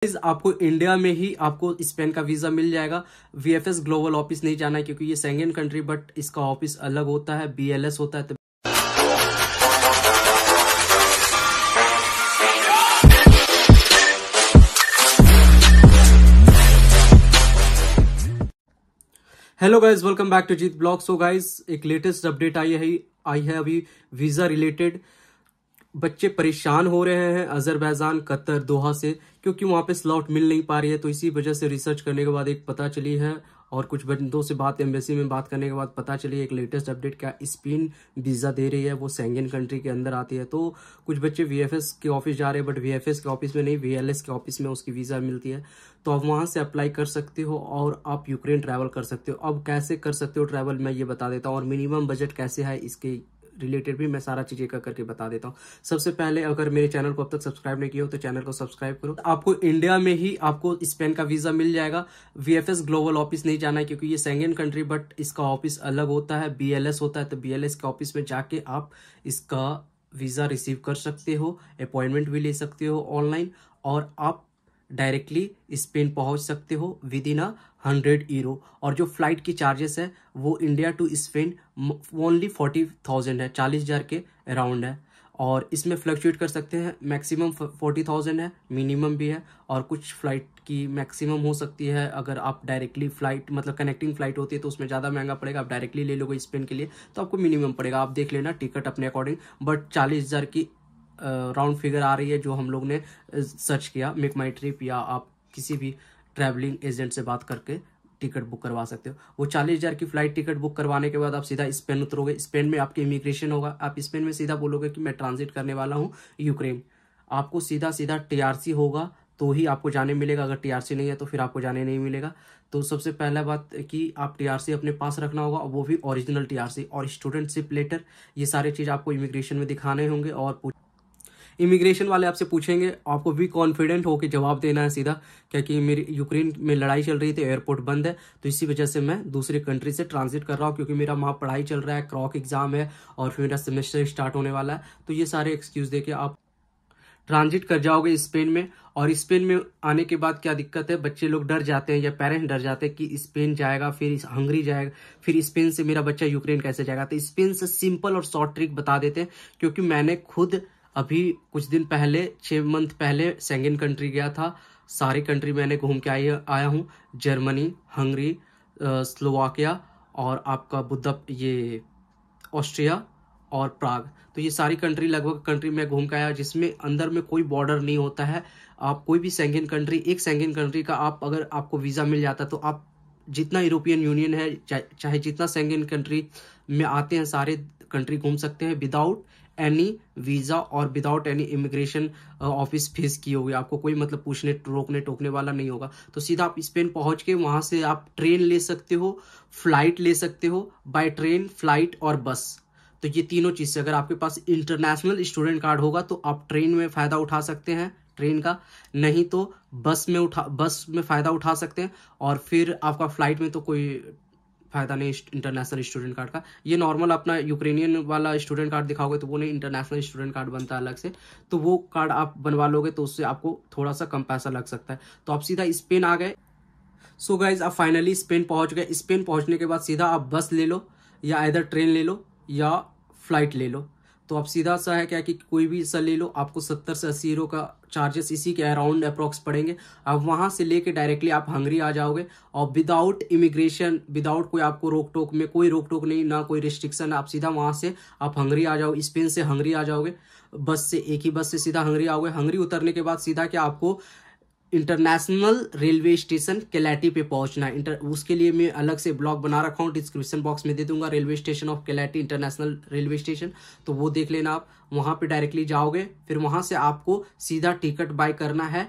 आपको इंडिया में ही आपको स्पेन का वीजा मिल जाएगा। वीएफएस ग्लोबल ऑफिस नहीं जाना है क्योंकि ये शेंगेन कंट्री, बट इसका ऑफिस अलग होता है, बीएलएस होता है। तो hello guys, welcome back to Jeet blog. So guys, एक लेटेस्ट अपडेट आई है अभी वीजा रिलेटेड। बच्चे परेशान हो रहे हैं अजरबैजान, कतर, दोहा से, क्योंकि वहां पे स्लॉट मिल नहीं पा रही है। तो इसी वजह से रिसर्च करने के बाद एक पता चली है और कुछ बंदों से एम्बेसी में बात करने के बाद पता चली एक लेटेस्ट अपडेट, क्या स्पेन वीजा दे रही है, वो शेंगेन कंट्री के अंदर आती है। तो कुछ बच्चे वीएफएस के ऑफिस जा रहे हैं, बट वीएफएस के ऑफिस में नहीं, वीएलएस के ऑफिस में उसकी वीजा मिलती है। तो आप वहां से अप्लाई कर सकते हो और आप यूक्रेन ट्रैवल कर सकते हो। अब कैसे कर सकते हो ट्रैवल, मैं ये बता देता हूँ, और मिनिमम बजट कैसे है इसके रिलेटेड भी मैं सारा चीज एक करके बता देता हूँ। सबसे पहले, अगर मेरे चैनल को अब तक सब्सक्राइब नहीं किया हो तो चैनल को सब्सक्राइब करो। आपको इंडिया में ही आपको स्पेन का वीजा मिल जाएगा। वीएफएस ग्लोबल ऑफिस नहीं जाना है क्योंकि ये शेंगेन कंट्री, बट इसका ऑफिस अलग होता है, बीएलएस होता है। तो बीएलएस के ऑफिस में जाके आप इसका वीजा रिसीव कर सकते हो, अपॉइंटमेंट भी ले सकते हो ऑनलाइन, और आप डायरेक्टली स्पेन पहुंच सकते हो विद इन 100 यूरो। और जो फ्लाइट की चार्जेस है वो इंडिया टू स्पेन ओनली 40,000 है, 40,000 के अराउंड है। और इसमें फ्लक्चुएट कर सकते हैं, मैक्सिमम 40,000 है, मिनिमम भी है, और कुछ फ्लाइट की मैक्सिमम हो सकती है। अगर आप डायरेक्टली फ्लाइट मतलब कनेक्टिंग फ्लाइट होती है तो उसमें ज़्यादा महंगा पड़ेगा। आप डायरेक्टली ले लोगे स्पेन के लिए तो आपको मिनिमम पड़ेगा, आप देख लेना टिकट अपने अकॉर्डिंग। बट 40,000 की राउंड फिगर आ रही है जो हम लोग ने सर्च किया मेक माई ट्रिप, या आप किसी भी ट्रैवलिंग एजेंट से बात करके टिकट बुक करवा सकते हो। वो 40,000 की फ्लाइट टिकट बुक करवाने के बाद आप सीधा स्पेन उतरोगे। स्पेन में आपकी इमिग्रेशन होगा, आप स्पेन में सीधा बोलोगे कि मैं ट्रांजिट करने वाला हूँ यूक्रेन। आपको सीधा टीआरसी होगा तो ही आपको जाने मिलेगा, अगर टीआरसी नहीं है तो फिर आपको जाने नहीं मिलेगा। तो सबसे पहला बात कि आप टीआरसी अपने पास रखना होगा, वो भी ओरिजिनल टीआरसी, और स्टूडेंटशिप लेटर, ये सारे चीज़ आपको इमिग्रेशन में दिखाने होंगे। और इमिग्रेशन वाले आपसे पूछेंगे, आपको भी कॉन्फिडेंट होकर जवाब देना है सीधा, क्योंकि मेरी यूक्रेन में लड़ाई चल रही थी, एयरपोर्ट बंद है, तो इसी वजह से मैं दूसरे कंट्री से ट्रांजिट कर रहा हूँ, क्योंकि मेरा वहाँ पढ़ाई चल रहा है, क्रॉक एग्जाम है और फिर मेरा सेमेस्टर स्टार्ट होने वाला है। तो ये सारे एक्सक्यूज देके आप ट्रांजिट कर जाओगे स्पेन में। और स्पेन में आने के बाद क्या दिक्कत है, बच्चे लोग डर जाते हैं या पेरेंट्स डर जाते हैं कि स्पेन जाएगा, फिर हंगरी जाएगा, फिर स्पेन से मेरा बच्चा यूक्रेन कैसे जाएगा। तो स्पेन से सिंपल और शॉर्ट ट्रिक बता देते हैं, क्योंकि मैंने खुद अभी कुछ दिन पहले 6 मंथ पहले शेंगेन कंट्री गया था। सारी कंट्री मैंने घूम के आया हूँ, जर्मनी, हंगरी, स्लोवाकिया और आपका ये ऑस्ट्रिया और प्राग। तो ये सारी कंट्री लगभग कंट्री में घूम के आया, जिसमें अंदर में कोई बॉर्डर नहीं होता है। आप कोई भी शेंगेन कंट्री, एक शेंगेन कंट्री का आप अगर आपको वीज़ा मिल जाता तो आप जितना यूरोपियन यूनियन है, चाहे जितना शेंगेन कंट्री में आते हैं सारे कंट्री घूम सकते हैं विदाउट एनी वीज़ा और without any immigration office face किए होगे। आपको कोई मतलब पूछने रोकने टोकने वाला नहीं होगा। तो सीधा आप स्पेन पहुंच के वहां से आप ट्रेन ले सकते हो, फ्लाइट ले सकते हो, बाय ट्रेन, फ्लाइट और बस। तो ये तीनों चीज़ से, अगर आपके पास इंटरनेशनल स्टूडेंट कार्ड होगा तो आप ट्रेन में फ़ायदा उठा सकते हैं ट्रेन का, नहीं तो बस में फ़ायदा उठा सकते हैं। और फिर आपका फ्लाइट में तो कोई फायदा नहीं इंटरनेशनल स्टूडेंट कार्ड का। ये नॉर्मल अपना यूक्रेनियन वाला स्टूडेंट कार्ड दिखाओगे तो वो नहीं, इंटरनेशनल स्टूडेंट कार्ड बनता है अलग से, तो वो कार्ड आप बनवा लोगे तो उससे आपको थोड़ा सा कम पैसा लग सकता है। तो आप सीधा स्पेन आ गए। सो गाइज, आप फाइनली स्पेन पहुंच गए। स्पेन पहुंचने के बाद सीधा आप बस ले लो, या इधर ट्रेन ले लो या फ्लाइट ले लो। तो आप सीधा सा है क्या कि कोई भी सा ले लो, आपको 70 से 80 यूरो का चार्जेस इसी के अराउंड अप्रॉक्स पड़ेंगे। अब वहाँ से लेके डायरेक्टली आप हंगरी आ जाओगे, और विदाउट इमिग्रेशन, विदाउट कोई आपको रोक टोक में, कोई रोक टोक नहीं, ना कोई रिस्ट्रिक्शन, आप सीधा वहाँ से आप हंगरी आ जाओ। स्पेन से हंगरी आ जाओगे बस से, एक ही बस से सीधा हंगरी आओगे। हंगरी उतरने के बाद सीधा क्या आपको इंटरनेशनल रेलवे स्टेशन केलाटी पे पहुंचना है। उसके लिए मैं अलग से ब्लॉग बना रखा हूँ, डिस्क्रिप्शन बॉक्स में दे दूंगा, रेलवे स्टेशन ऑफ केलाटी इंटरनेशनल रेलवे स्टेशन, तो वो देख लेना। आप वहां पे डायरेक्टली जाओगे, फिर वहां से आपको सीधा टिकट बाय करना है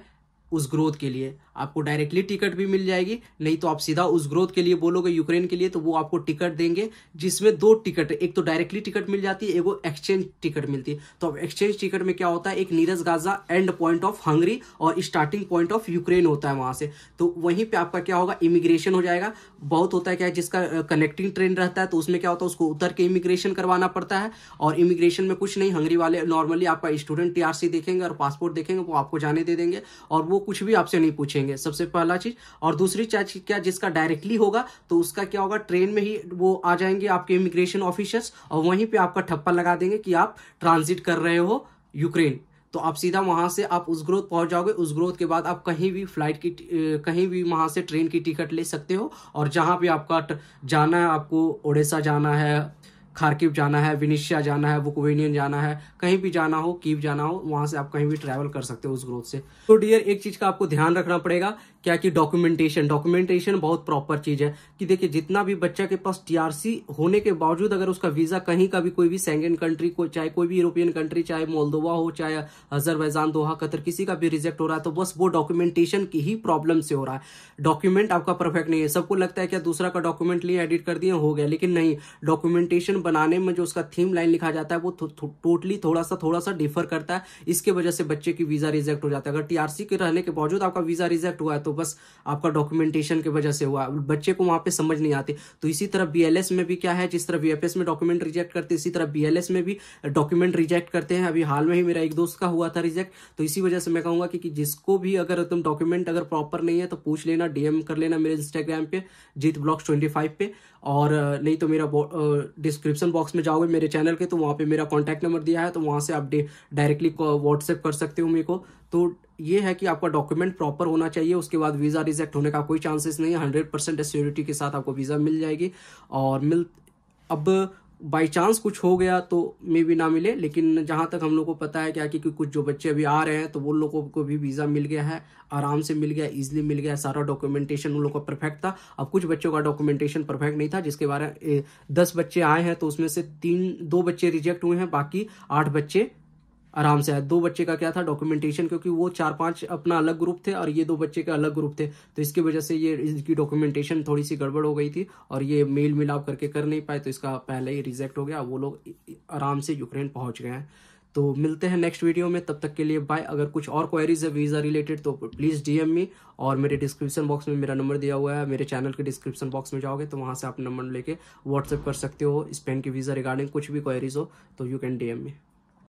उस ग्रोथ के लिए। आपको डायरेक्टली टिकट भी मिल जाएगी, नहीं तो आप सीधा उस ग्रोथ के लिए बोलोगे यूक्रेन के लिए तो वो आपको टिकट देंगे, जिसमें 2 टिकट है, एक तो डायरेक्टली टिकट मिल जाती है, एक वो एक्सचेंज टिकट मिलती है। तो अब एक्सचेंज टिकट में क्या होता है, एक Neeraj Gaza and point of Hungary और स्टार्टिंग पॉइंट ऑफ यूक्रेन होता है वहां से। तो वहीं पे आपका क्या होगा, इमिग्रेशन हो जाएगा। बहुत होता है क्या है, जिसका कनेक्टिंग ट्रेन रहता है तो उसमें क्या होता है, उसको उतर के इमिग्रेशन करवाना पड़ता है। और इमिग्रेशन में कुछ नहीं, हंगरी वाले नॉर्मली आपका स्टूडेंट टीआरसी देखेंगे और पासपोर्ट देखेंगे, वो आपको जाने दे देंगे। और वो कुछ भी आपसे नहीं पूछेंगे, सबसे पहला चीज। और दूसरी चीज क्या, जिसका डायरेक्टली होगा तो उसका क्या होगा, ट्रेन में ही वो आ जाएंगे आपके इमिग्रेशन ऑफिसर्स और वहीं पे आपका ठप्पा लगा देंगे कि आप ट्रांजिट कर रहे हो यूक्रेन। तो आप सीधा वहां से आप उज़्ग्रोद पहुंच जाओगे। उज़्ग्रोद के बाद आप कहीं भी फ्लाइट की कहीं भी वहां से ट्रेन की टिकट ले सकते हो, और जहां भी आपका जाना है, आपको ओडेसा जाना है, खार्किव जाना है, विनिशिया जाना है, बुकोवेनियन जाना है, कहीं भी जाना हो, कीव जाना हो, वहां से आप कहीं भी ट्रैवल कर सकते हो उज़्ग्रोद से। तो डियर, एक चीज का आपको ध्यान रखना पड़ेगा, क्या कि डॉक्यूमेंटेशन बहुत प्रॉपर चीज है। कि देखिए, जितना भी बच्चा के पास टीआरसी होने के बावजूद अगर उसका वीजा कहीं का भी कोई भी शेंगन कंट्री को, चाहे कोई भी यूरोपियन कंट्री, चाहे मोल्दोवा हो, चाहे अजरबैजान, दोहा, कतर, किसी का भी रिजेक्ट हो रहा है, तो बस वो डॉक्यूमेंटेशन की ही प्रॉब्लम से हो रहा है। डॉक्यूमेंट आपका परफेक्ट नहीं है। सबको लगता है कि दूसरा का डॉक्यूमेंट लिए एडिट कर दिए हो गया, लेकिन नहीं। डॉक्यूमेंटेशन बनाने में जो उसका थीम लाइन लिखा जाता है वो टोटली थोड़ा सा डिफर करता है। इसके वजह से बच्चे की वीजा रिजेक्ट हो जाता है। अगर टीआरसी के रहने के बावजूद आपका वीजा रिजेक्ट हुआ है तो बस आपका डॉक्यूमेंटेशन की वजह से हुआ, बच्चे को वहां पे समझ नहीं आती। तो इसी तरह बीएलएस में भी क्या है, जिस तरह वीएफएस में डॉक्यूमेंट रिजेक्ट करते हैं, इसी तरह बीएलएस में भी डॉक्यूमेंट रिजेक्ट करते हैं। अभी हाल में ही मेरा एक दोस्त का हुआ था रिजेक्ट। तो इसी वजह से मैं कहूंगा कि जिसको भी अगर तुम डॉक्यूमेंट अगर प्रॉपर नहीं है तो पूछ लेना, डीएम कर लेना मेरे इंस्टाग्राम पे जीत ब्लॉग्स 25 पे, और नहीं तो मेरा डिस्क्रिप्शन बॉक्स में जाओगे मेरे चैनल के, तो वहाँ पे मेरा कॉन्टैक्ट नंबर दिया है, तो वहाँ से आप डायरेक्टली व्हाट्सएप कर सकते हो मेरे को। तो ये है कि आपका डॉक्यूमेंट प्रॉपर होना चाहिए, उसके बाद वीज़ा रिजेक्ट होने का कोई चांसेस नहीं है। 100% श्योरिटी के साथ आपको वीज़ा मिल जाएगी। और अब बाई चांस कुछ हो गया तो मे भी ना मिले, लेकिन जहाँ तक हम लोग को पता है क्या कि कुछ जो बच्चे अभी आ रहे हैं तो वो लोगों को भी वीज़ा मिल गया है, आराम से मिल गया, इजीली मिल गया। सारा डॉक्यूमेंटेशन उन लोग का परफेक्ट था। अब कुछ बच्चों का डॉक्यूमेंटेशन परफेक्ट नहीं था, जिसके बारे में 10 बच्चे आए हैं तो उसमें से 2 बच्चे रिजेक्ट हुए हैं, बाकी 8 बच्चे आराम से आए। 2 बच्चे का क्या था डॉक्यूमेंटेशन, क्योंकि वो 4-5 अपना अलग ग्रुप थे और ये 2 बच्चे का अलग ग्रुप थे, तो इसकी वजह से ये इसकी डॉक्यूमेंटेशन थोड़ी सी गड़बड़ हो गई थी और ये मेल मिलाप करके कर नहीं पाए, तो इसका पहले ही रिजेक्ट हो गया। वो लोग आराम से यूक्रेन पहुंच गए हैं। तो मिलते हैं नेक्स्ट वीडियो में, तब तक के लिए बाय। अगर कुछ और क्वेरीज है वीज़ा रिलेटेड तो प्लीज़ डीएम मी, और मेरे डिस्क्रिप्शन बॉक्स में मेरा नंबर दिया हुआ है। मेरे चैनल के डिस्क्रिप्शन बॉक्स में जाओगे तो वहाँ से आप नंबर लेके व्हाट्सएप कर सकते हो। स्पेन की वीज़ा रिगार्डिंग कुछ भी क्वेरीज हो तो यू कैन डीएम मी।